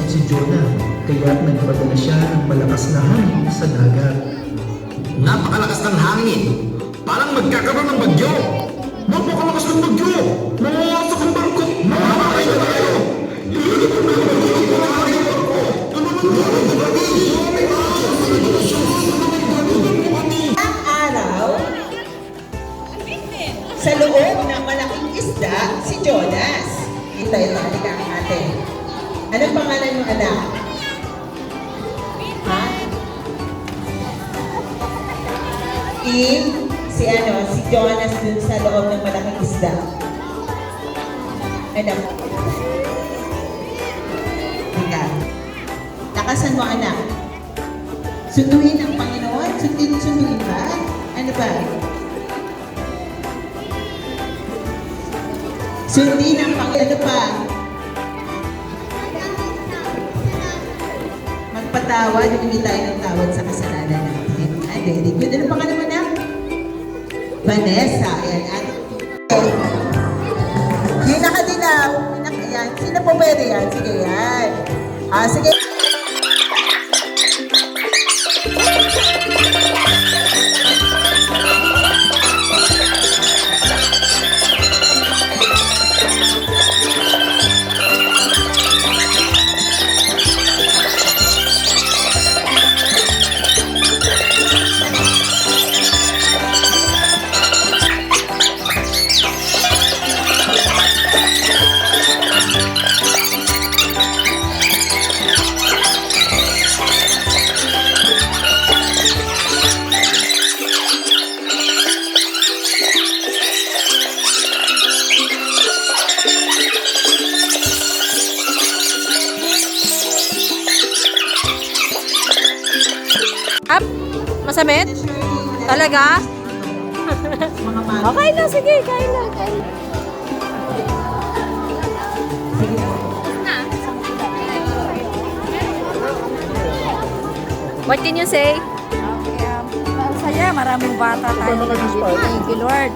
si Jonah, kaya nagpadala siya ng malakas na hangin sa dagat. Napakalakas ng hangin. Parang magkakaroon ng bagyo. Napakalakas ng bagyo. Mawawasak ang barko. Mamamatay na tayo. Ang araw, sa loob ng malaking isda, si Jonas. Ito, halika ang ate. Anong pangalan ng anak? Ha? Si Jonas dun sa loob ng malaking isda. Anak. Halika. Lakasan mo, anak. Sunduin ang Panginoon? Sunduin ba? Ano ba? Sundin ang Panginoon. Ano pa? Magpatawad. Humingi tayo ng tawad sa kasalanan natin. Ay, very good. Ano pangalan mo na? Vanessa. Ayan. Yung nakadilaw. Yan. Sino po pwede yan? Sige, yan. Sige. Up? Masamit? Talaga? Okay na, sige, kain lang. What can you say? Ang saya, maraming bata tayo. Thank you, Lord.